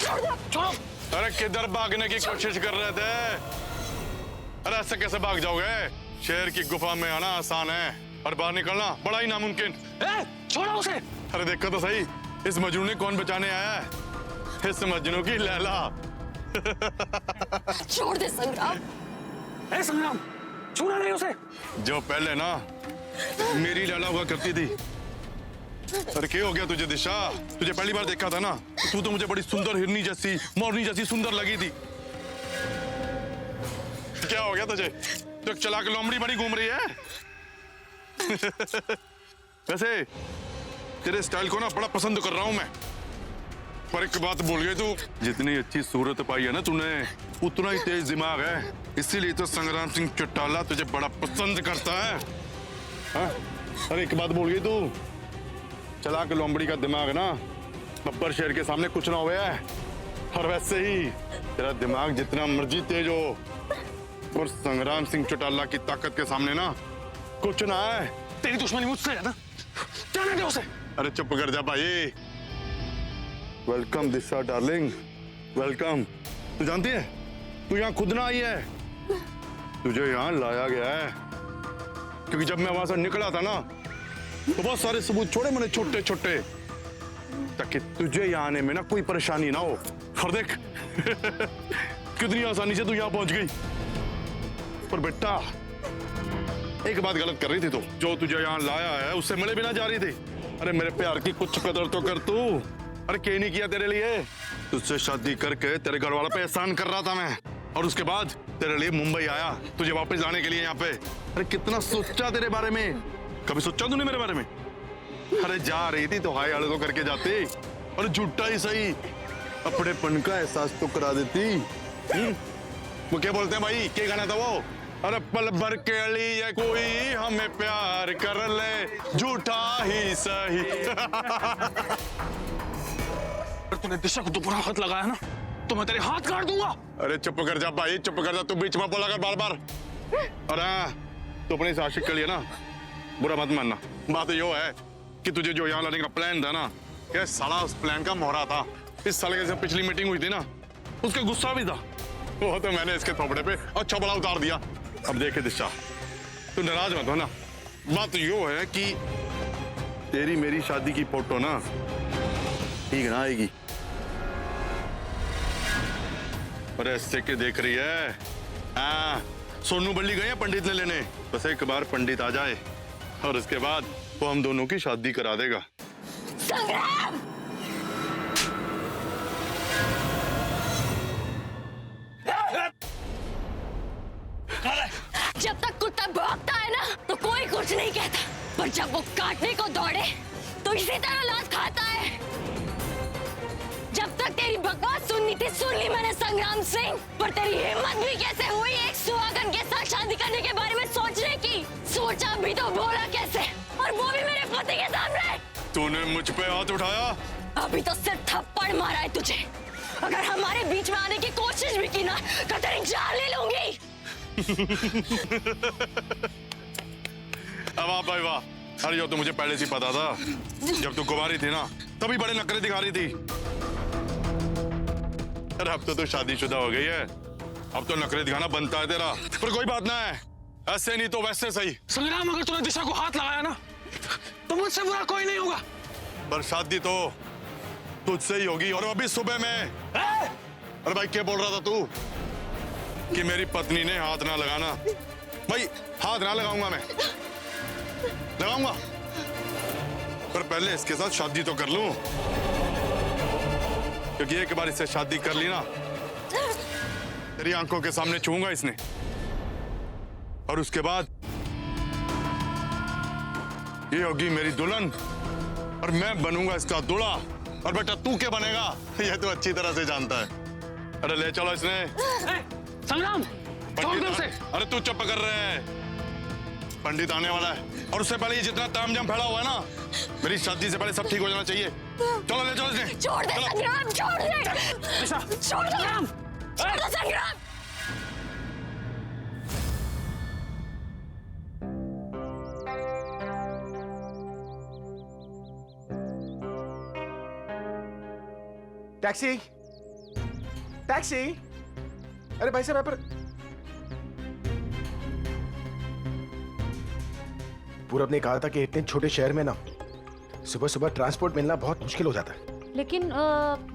छोड़ दो, छोड़ो। अरे किधर भागने की कोशिश कर रहे थे? अरे ऐसे कैसे भाग जाओगे? शेर की गुफा में आना आसान है और बाहर निकलना बड़ा ही नामुमकिन। छोड़ो उसे। अरे देखो तो सही, इस मजनू ने कौन बचाने आया है? इस मजनू की लैला। छोड़ दे संग्राम। संग्राम, छूना नहीं उसे। जो पहले ना मेरी लैला हुआ करती थी। अरे क्या हो गया तुझे दिशा? तुझे पहली बार देखा था ना, तू तो मुझे बड़ी सुंदर हिरनी जैसी, मोरनी जैसी सुंदर लगी थी। क्या हो गया तुझे? तो चला के लोमड़ी बड़ी घूम रही है। वैसे तेरे स्टाइल को ना बड़ा पसंद कर रहा हूं मैं, पर एक बात भूल गई तू। जितनी अच्छी सूरत पाई है ना तूने, उतना ही तेज दिमाग है। इसीलिए तो संग्राम सिंह चौटाला तुझे बड़ा पसंद करता है। हाँ? अरे एक बात भूल गई तू, चला के लोमड़ी का दिमाग ना बब्बर शेर के सामने कुछ ना हो गया है। और वैसे ही तेरा दिमाग जितना मर्जी तेज हो, और संग्राम सिंह चौटाला की ताकत के सामने ना कुछ ना है। तेरी दुश्मनी मुझसे है ना, जाने दे उसे। अरे चुप कर जा भाई। वेलकम दिशा डार्लिंग, वेलकम। तू जानती है तू यहाँ खुद ना आई है, तुझे यहाँ लाया गया है। क्योंकि जब मैं वहां से निकला था ना, तो बहुत सारे सबूत छोड़े मैंने छोटे छोटे, ताकि तुझे यहाँ आने में ना कोई परेशानी ना हो। और देख कितनी आसानी से तू यहाँ पहुंच गई। पर बेटा एक बात गलत कर रही थी तू, जो तुझे यहाँ लाया है उससे मिले भी ना जा रही थी। अरे मेरे प्यार की कुछ कदर तो कर तू। अरे क्या नहीं किया तेरे लिए? तुझसे शादी करके तेरे घर वालों पे एहसान कर रहा था मैं, और उसके बाद तेरे लिए मुंबई आया तुझे वापस लाने के लिए यहाँ पे। अरे कितना सोचा तेरे बारे में, कभी सोचा तूने मेरे बारे में? अरे जा रही थी तो हाय तो करके जाती, और झूठा ही सही अपनेपन का एहसास तो करा देती। वो क्या बोलते हैं भाई, क्या गाना था वो? अरे पल भर के लिए कोई हमें प्यार कर ले, झूठा ही सही। अगर तूने दिशा को दोबारा हाथ लगाया ना, तो मैं तेरे हाथ काट दूंगा। अरे चुप कर जा भाई, चुप कर जा। तू बीच में बोला कर बार बार। और हाँ, तू अपने से आशिक के लिए ना बुरा मत मानना। बात यो है कि तुझे जो यहाँ लाने का प्लान था ना, क्या साला उस प्लान का मोहरा था। इस साल के पिछली मीटिंग हुई थी ना, उसके गुस्सा भी था, वो तो मैंने इसके थोपड़े पे अच्छा बड़ा उतार दिया। अब देखे दिशा, तू नाराज मत हो ना। बात यो है कि तेरी मेरी शादी की फोटो ना ठीक ना आएगी। अरे ऐसे के देख रही है? हाँ, सोनू बल्ली गए हैं पंडित ने लेने। बस एक बार पंडित आ जाए और उसके बाद वो हम दोनों की शादी करा देगा। संग्राम! जब तक कुत्ता भौंकता है ना, तो कोई कुछ नहीं कहता, पर जब वो काटने को दौड़े तो इसी तरह लात खाता है। जब तक तेरी बकवास सुननी थी सुन ली मैंने संग्राम सिंह, पर तेरी हिम्मत भी कैसे हुई एक सुहागन के साथ शादी करने के बारे में सोचने की? सोचा भी तो बोला कैसे, और वो भी मेरे पति के सामने। तूने मुझ पे हाथ उठाया? अभी तो सिर्फ थप्पड़ मारा है तुझे। अगर हमारे बीच में आने की कोशिश भी की ना, तो तेरी जान ले लूंगी। अब वाह भाई वाह। अरे यो तो मुझे पहले से पता था, जब तू कुंवारी थी ना तभी बड़े नखरे दिखा रही थी। अरे अब तो तू शादीशुदा हो गई है, अब तो नखरे दिखाना बनता है तेरा। पर कोई बात ना है, ऐसे नहीं तो वैसे सही। संग्राम, अगर तूने दिशा को हाथ लगाया ना, तो मुझसे बुरा कोई नहीं होगा। पर शादी तो तुझसे ही होगी, और अभी सुबह में। अरे भाई क्या बोल रहा था तू कि मेरी पत्नी ने हाथ ना लगाना? भाई हाथ ना लगाऊंगा मैं, लगाऊंगा, पर पहले इसके साथ शादी तो कर लूं, क्योंकि एक बार इससे शादी कर ली ना, तेरी आंखों के सामने छूंगा इसने, और उसके बाद ये होगी मेरी दुल्हन और मैं बनूंगा इसका दूल्हा। और बेटा तू क्या बनेगा ये तो अच्छी तरह से जानता है। अरे ले चलो इसने। संग्राम, छोड़ दो उसे। अरे तू चुप कर रहे है, पंडित आने वाला है, और उससे पहले ये जितना तामझाम फैला हुआ है ना, मेरी शादी से पहले सब ठीक हो जाना चाहिए। चलो ले चलो इसे। छोड़ दे संग्राम, छोड़ दे। दिशा, छोड़ दो संग्राम, छोड़ दो संग्राम। टैक्सी। टैक्सी। अरे भाई साहब, पूरब ने कहा था कि इतने छोटे शहर में ना सुबह सुबह ट्रांसपोर्ट मिलना बहुत मुश्किल हो जाता है। लेकिन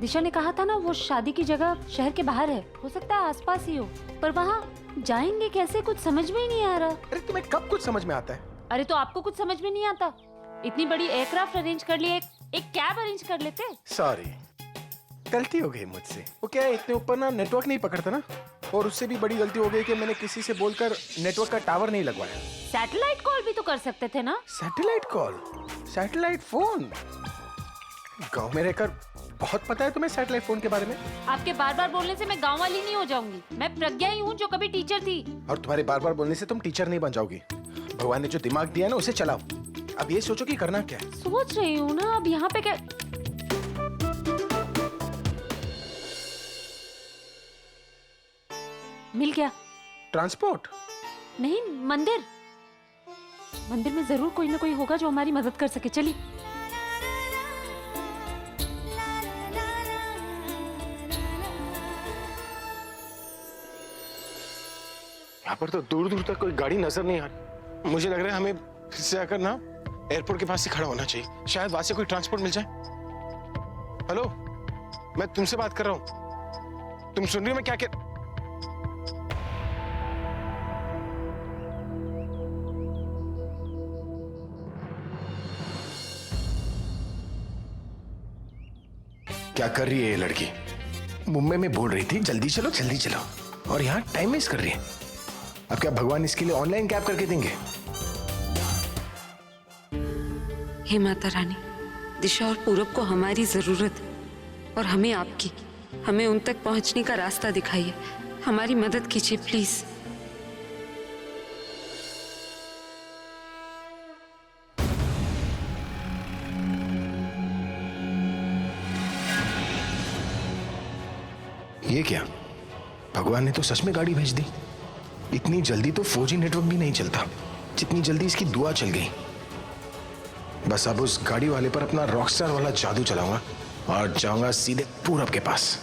दिशा ने कहा था ना वो शादी की जगह शहर के बाहर है, हो सकता है आसपास ही हो, पर वहाँ जाएंगे कैसे कुछ समझ में ही नहीं आ रहा। अरे तुम्हें कब कुछ समझ में आता है? अरे तो आपको कुछ समझ में नहीं आता? इतनी बड़ी एयरक्राफ्ट अरेंज कर लिए, एक कैब अरेंज कर लेते। सॉरी, गलती हो गई मुझसे। वो क्या है, इतने ऊपर ना नेटवर्क नहीं पकड़ता ना, और उससे भी बड़ी गलती हो गई कि मैंने किसी से बोलकर नेटवर्क का टावर नहीं लगवाया। सैटेलाइट कॉल भी तो कर सकते थे ना। Satellite call, satellite phone. गांव में रहकर बहुत पता है तुम्हें सैटेलाइट फोन के बारे में। आपके बार बार बोलने से मैं गांव वाली नहीं हो जाऊंगी। मैं प्रज्ञा ही हूँ जो कभी टीचर थी। और तुम्हारे बार बार बोलने से तुम टीचर नहीं बन जाओगी। भगवान ने जो दिमाग दिया ना उसे चलाओ। अब ये सोचो कि करना क्या है। सोच रही हूँ ना, अब यहाँ पे क्या। मिल गया। ट्रांसपोर्ट नहीं, मंदिर। मंदिर में जरूर कोई ना कोई होगा जो हमारी मदद कर सके। चलिए। यहाँ पर तो दूर दूर तक कोई गाड़ी नजर नहीं आ रही। मुझे लग रहा है हमें फिर से आकर ना एयरपोर्ट के पास ही खड़ा होना चाहिए। शायद वहां से कोई ट्रांसपोर्ट मिल जाए। हेलो, मैं तुमसे बात कर रहा हूँ, तुम सुन रही हो मैं क्या कह। क्या कर रही है ये लड़की? मुंबई में बोल रही थी जल्दी चलो जल्दी चलो, और यहाँ टाइम वेस्ट कर रही है। अब क्या भगवान इसके लिए ऑनलाइन कैब करके देंगे? हे माता रानी, दिशा और पूरब को हमारी जरूरत है और हमें आपकी। हमें उन तक पहुंचने का रास्ता दिखाइए, हमारी मदद कीजिए प्लीज। ये क्या, भगवान ने तो सच में गाड़ी भेज दी। इतनी जल्दी तो 4G नेटवर्क भी नहीं चलता जितनी जल्दी इसकी दुआ चल गई। बस अब उस गाड़ी वाले पर अपना रॉकस्टार वाला जादू चलाऊंगा और जाऊंगा सीधे पूरब के पास।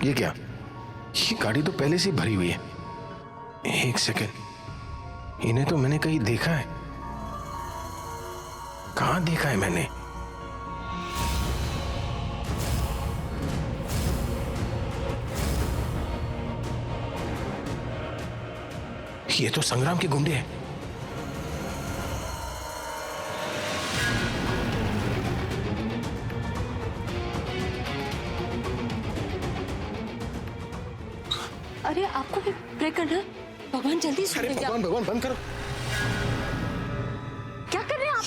ये क्या, ये गाड़ी तो पहले से भरी हुई है। एक सेकंड, इन्हें तो मैंने कहीं देखा है। कहां देखा है मैंने? ये तो संग्राम के गुंडे हैं। अरे आपको भी प्रे करना है। भगवान जल्दी सुन अरे लेंगे। भगवान भगवान बंद करो। क्या कर रहे हैं आप?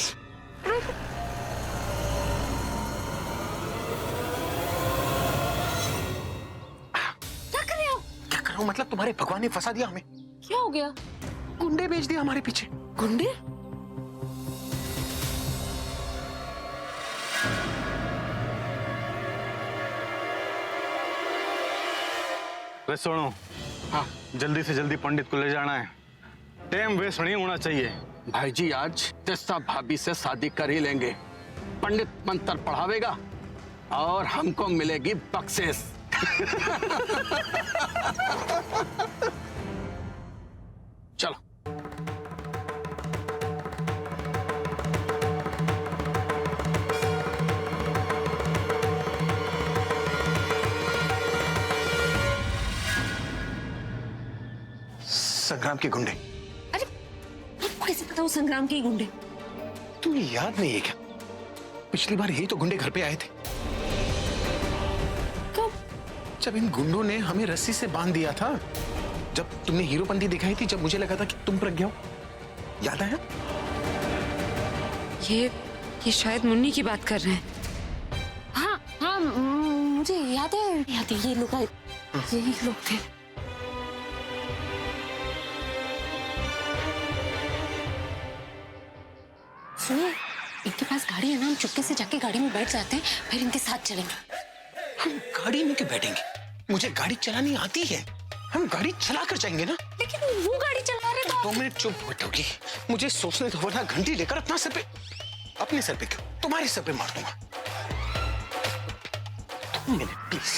क्या कर रहे हैं आप? क्या कर रहा हूं मतलब? तुम्हारे भगवान ने फंसा दिया हमें। क्या हो गया? गुंडे भेज दिया हमारे पीछे। गुंडे? वे सुनो, हाँ जल्दी से जल्दी पंडित को ले जाना है। टाइम वेस्ट नहीं होना चाहिए। भाई जी आज तेस्ता भाभी से शादी कर ही लेंगे। पंडित मंत्र पढ़ावेगा और हमको मिलेगी बख्शिश। चलो। संग्राम के गुंडे। अरे आपको कैसे पता वो संग्राम के ही गुंडे? तुम्हें याद नहीं है क्या, पिछली बार यही तो गुंडे घर पे आए थे। कब? जब इन गुंडों ने हमें रस्सी से बांध दिया था, जब तुमने हीरोपंती दिखाई थी, जब मुझे लगा था कि तुम प्रज्ञा हो। याद आया? ये शायद मुन्नी की बात कर रहे हैं। हाँ हाँ, मुझे याद है ये लोग आए, यही लोग थे। सुनिए, इनके पास गाड़ी है ना, हम चुपके से जाके गाड़ी में बैठ जाते हैं, फिर इनके साथ चलेंगे। हम गाड़ी में क्यों बैठेंगे? मुझे गाड़ी चलानी आती है। हम गाड़ी चला कर जाएंगे ना। लेकिन वो गाड़ी चला रहे तो 2 मिनट चुप बैठोगी? मुझे सोचने दो, वरना घंटी लेकर अपना सर पे, अपने सर पे क्यों, तुम्हारे सर पे मार दूंगा। 2 मिनट प्लीज।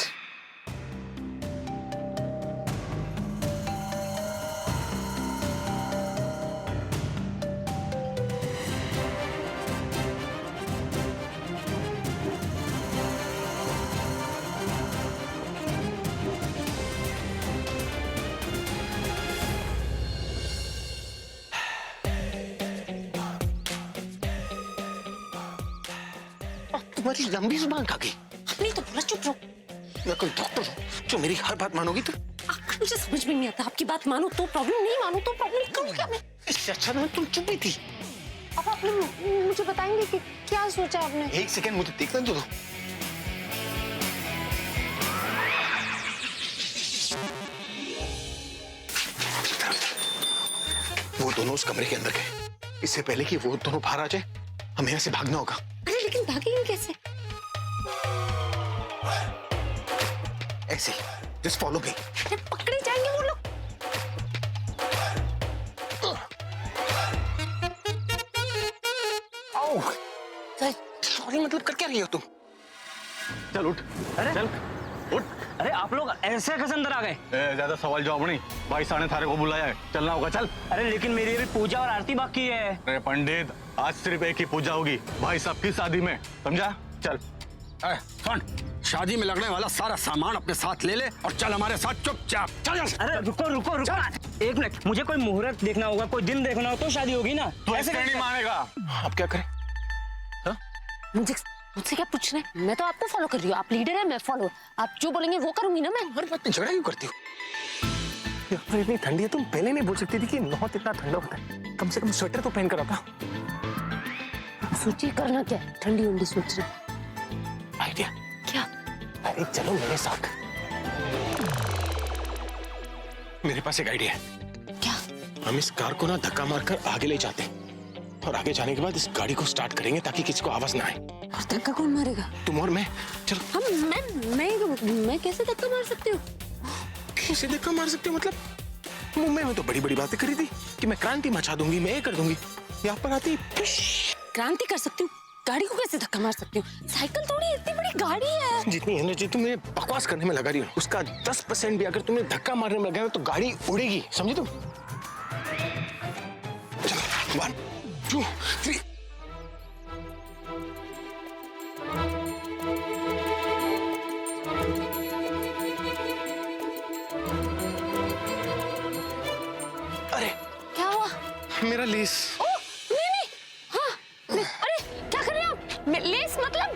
तुम्हारी लंबी जुबान खा गई। नहीं तो बोला चुप रहो। मैं कोई डॉक्टर हूँ जो मेरी हर बात मानोगी? तो मुझे समझ में नहीं आता, आपकी बात मानो तो प्रॉब्लम, नहीं मानो तो प्रॉब्लम, करूँ क्या मैं? इससे अच्छा ना तुम चुप ही थी। अब आपने मुझे बताएंगे कि क्या सोचा आपने? 1 सेकंड मुझे देखने दो। वो दोनों उस कमरे के अंदर गए। इससे पहले कि वो दोनों बाहर आ जाए, हमें यहाँ से भागना होगा। अरे लेकिन भागेंगे कैसे? ऐसे जस्ट फॉलो मी। अरे पकड़े जाएंगे वो लोग। सॉरी मतलब कर क्या रही हो तुम? चल उठ, चल उठ। अरे आप लोग ऐसे कैसे अंदर आ गए? ज्यादा सवाल जवाब नहीं, भाई साहब ने थारे को बुलाया है, चलना होगा। चल। अरे लेकिन मेरी अभी पूजा और आरती बाकी है। अरे पंडित, आज सिर्फ एक ही पूजा होगी भाई साहब की शादी में, समझा? चल। सुन, शादी में लगने वाला सारा सामान अपने साथ ले ले और चल हमारे साथ चुपचाप। चल। अरे रुको रुको रुको, 1 मिनट, मुझे कोई मुहूर्त देखना होगा, कोई दिन देखना हो तो शादी होगी ना। तो ऐसे ऐसे नहीं मानेगा। अब क्या करें? मुझसे क्या पूछना है? मैं तो आपको फॉलो कर रही हूँ, आप लीडर है, मैं फॉलो। आप जो बोलेंगे वो करूंगी ना मैं। हर बात में झगड़ा क्यों करती हो? यार इतनी ठंडी है, तुम पहले नहीं बोल सकती थी कि नॉर्थ इतना ठंडा होता है? कम से कम स्वेटर तो पहन कर आता। सोचिए करना क्या, ठंडी उंडी सोच रहे। आइडिया क्या? अरे चलो मेरे साथ। मेरे पास एक आइडिया है। क्या? हम इस कार को ना धक्का मारकर आगे ले जाते हैं और आगे जाने के बाद इस गाड़ी को स्टार्ट करेंगे ताकि किसी को आवाज ना आए। और धक्का कौन मारेगा? तुम और मैं। चलो। मैं कैसे धक्का मार सकती हूँ? कैसे धक्का मार सकते हो मतलब? मुंबई में तो बड़ी बड़ी बातें करी थी कि मैं क्रांति मचा दूंगी, मैं ये कर दूंगी। यहाँ पर आती क्रांति कर सकती हूँ, गाड़ी को कैसे धक्का मार सकती हूँ? साइकिल थोड़ी इतनी बड़ी गाड़ी है। जितनी एनर्जी तुम्हें बकवास करने में लगा रही हो, उसका 10% भी अगर तुम्हें धक्का मारने में लगा ना तो गाड़ी उड़ेगी, समझी तुम? 1 2 3। अरे क्या हुआ? मेरा लेस। ओ, नहीं, हाँ, अरे क्या कर रहे हैं आप? लेस मतलब?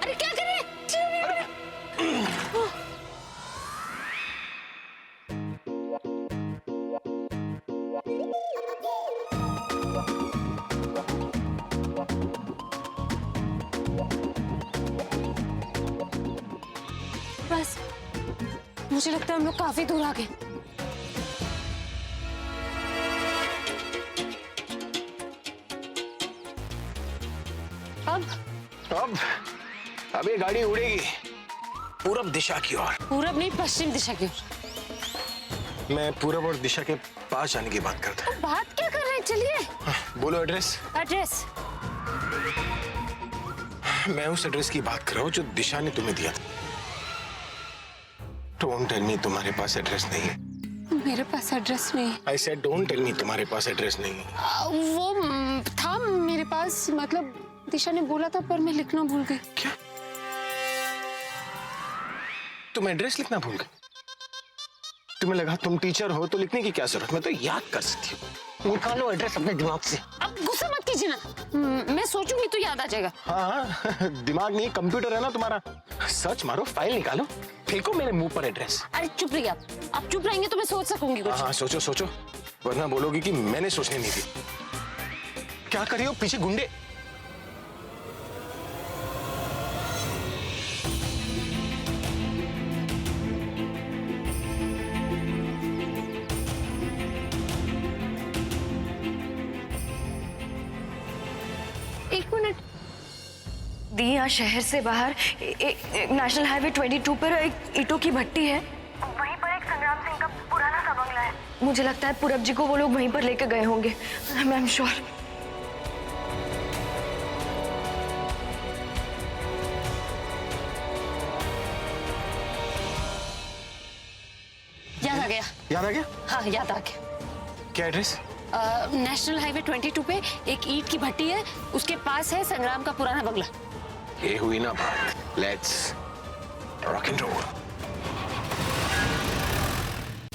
अरे क्या कर रहे हैं? बस, मुझे लगता है हम लोग काफी दूर आ गए। अब ये गाड़ी उड़ेगी पूरब दिशा की ओर। पूरब नहीं, पश्चिम दिशा की ओर। मैं पूरब और दिशा के पास जाने की बात करता हूँ। बात क्या कर रहे हैं? चलिए। बोलो एड्रेस। एड्रेस? मैं उस एड्रेस की बात कर रहा हूँ जो दिशा ने तुम्हें दिया था। डोंट टेल मी तुम्हारे पास एड्रेस नहीं है। मेरे पास एड्रेस नहीं। I said don't tell me तुम्हारे पास एड्रेस नहीं है। वो था मेरे पास, मतलब दिशा ने बोला था पर मैं लिखना भूल गई। क्या? तुम एड्रेस लिखना भूल गए? तुम्हें लगा तुम टीचर हो तो लिखने की क्या जरूरत, मैं तो याद कर सकती हूँ। निकालो एड्रेस अपने दिमाग से। अब गुस्सा मत कीजिए ना, मैं सोचूंगी तो याद आ जाएगा। हाँ दिमाग नहीं कंप्यूटर है ना तुम्हारा। सर्च मारो, फाइल निकालो, फेंको मेरे मुंह पर एड्रेस। अरे चुप रहिए आप चुप रहेंगे तो मैं सोच सकूंगी कुछ। हाँ सोचो सोचो, वरना बोलोगी कि मैंने सोचने नहीं दी। क्या कर रही हो? पीछे गुंडे। एक मिनट। दी, यहाँ शहर से बाहर नेशनल हाईवे 22 पर एक ईंटों की भट्टी है। वहीं पर एक संग्राम सिंह का पुराना सा बंगला है। मुझे लगता है पूरब जी को वो लोग वहीं पर लेकर गए होंगे। I am sure. याद आ गया। याद आ गया? हाँ याद आ गया। क्या एड्रेस? नेशनल हाईवे 22 पे एक ईंट की भट्टी है, उसके पास है संग्राम का पुराना बंगला। ये हुई ना बात। Let's rock and roll.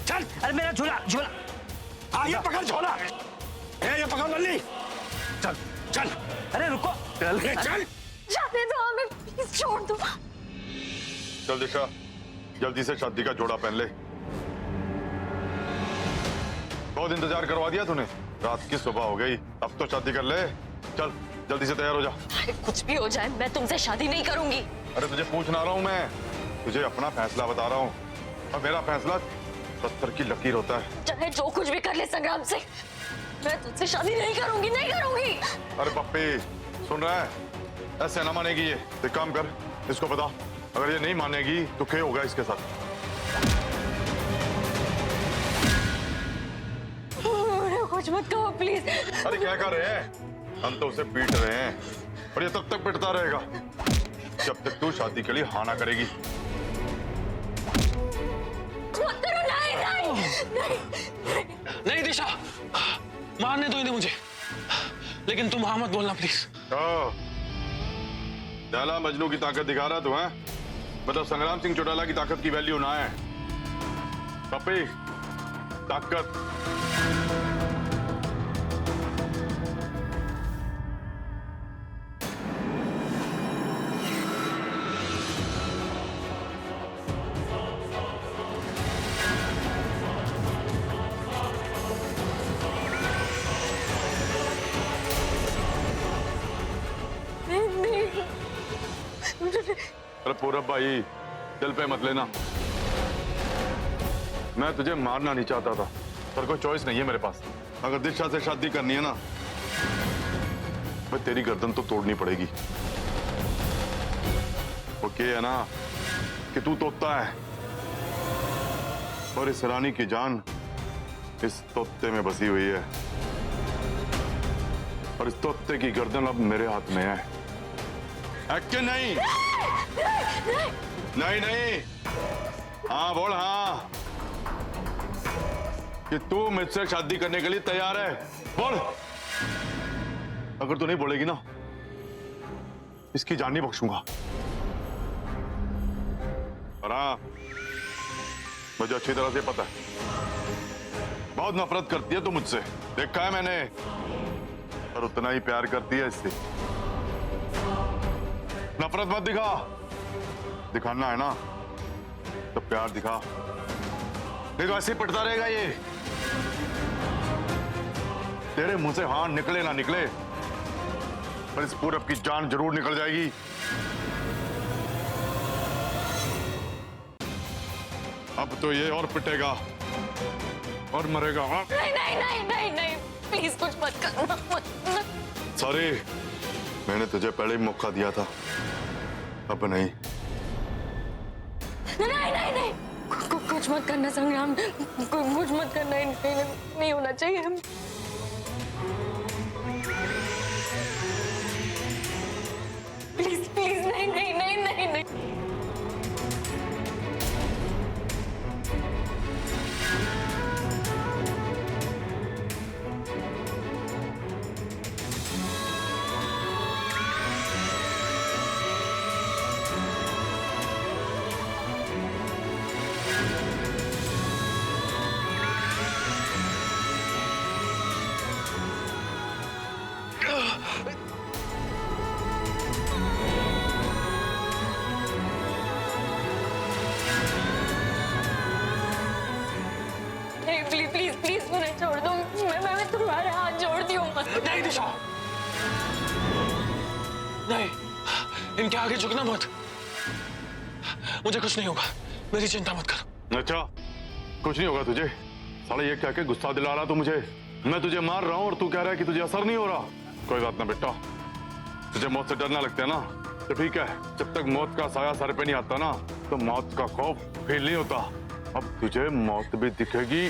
चल, अरे मेरा झोला झोला। हाँ ये पकड़ झोला। ये पकड़ लल्ली। चल चल। अरे रुको। चल चल। जाने दो हमें, प्लीज छोड़ दो। चल दिशा, जल्दी से शादी का जोड़ा पहन ले। बहुत इंतजार करवा दिया तूने, रात की सुबह हो गई, अब तो शादी कर ले। चल जल्दी से तैयार हो जा। अरे कुछ भी हो जाए, मैं तुमसे शादी नहीं करूंगी। अरे तुझे पूछ ना रहा हूं मैं, तुझे अपना फैसला बता रहा हूँ। और मेरा फैसला पत्थर की लकीर होता है। चाहे जो कुछ भी कर ले संग्राम से, मैं तुझसे शादी नहीं करूंगी, नहीं करूंगी। अरे पप्पी सुन रहा है, ऐसे ना मानेगी ये। एक काम कर, इसको बता, अगर ये नहीं मानेगी तो क्या होगा इसके साथ। कुछ मत कहो प्लीज। अरे क्या कर रहे हैं, हम तो उसे पीट रहे हैं और ये तब तक पिटता रहेगा जब तक तू शादी के लिए हाँ ना करेगी। नहीं नहीं नहीं नहीं दिशा, मारने दो इन्हें मुझे, लेकिन तुम हाँ मत बोलना प्लीज। लैला मजनू की ताकत दिखा रहा तू है, मतलब संग्राम सिंह चौटाला की ताकत की वैल्यू ना है। पप्पी ताकत। अरे पूरब भाई दिल पे मत लेना, मैं तुझे मारना नहीं चाहता था, पर कोई चॉइस नहीं है मेरे पास। अगर दिशा से शादी करनी है ना, मैं तेरी गर्दन तो तोड़नी पड़ेगी। ओके है ना कि तू तोता है और इस रानी की जान इस तोते में बसी हुई है, और इस तोते की गर्दन अब मेरे हाथ में है कि नहीं? नहीं नहीं, हाँ बोल हाँ, कि तू मुझसे शादी करने के लिए तैयार है, बोल। अगर तू नहीं बोलेगी ना, इसकी जान नहीं बख्शूंगा। और हाँ, मुझे अच्छी तरह से पता है बहुत नफरत करती है तू मुझसे, देखा है मैंने, और उतना ही प्यार करती है इससे। नफरत मत दिखा, दिखाना है ना तो प्यार दिखा, नहीं तो ऐसे ही पिटता रहेगा ये। तेरे मुंह से हाँ निकले ना निकले, पर इस पूरब की जान जरूर निकल जाएगी। अब तो ये और पिटेगा और मरेगा। हाँ नहीं नहीं नहीं नहीं नहीं, प्लीज कुछ मत करना, मत। सॉरी, मैंने तुझे पहले ही मौका दिया था, अब नहीं। नहीं नहीं नहीं, कुछ मत करना संग्राम, कुछ मत करना, नहीं होना चाहिए। प्लीज प्लीज, नहीं नहीं नहीं नहीं नहीं। प्लीज प्लीज प्लीज मुझे छोड़ दो, मैं तुम्हारे हाथ जोड़ती हूँ। नहीं दिशा, नहीं, इनके आगे झुकना मत, मुझे कुछ नहीं होगा, मेरी चिंता मत कर। अच्छा कुछ नहीं होगा तुझे? साला ये क्या के गुस्सा दिला रहा तू मुझे? मैं तुझे मार रहा हूँ और तू कह रहा है कि तुझे असर नहीं हो रहा। कोई बात ना बेटा, तुझे मौत से डरना लगता है ना, तो ठीक है, जब तक मौत का साया सर पे नहीं आता ना, तो मौत का खौफ फील नहीं होता। अब तुझे मौत भी दिखेगी।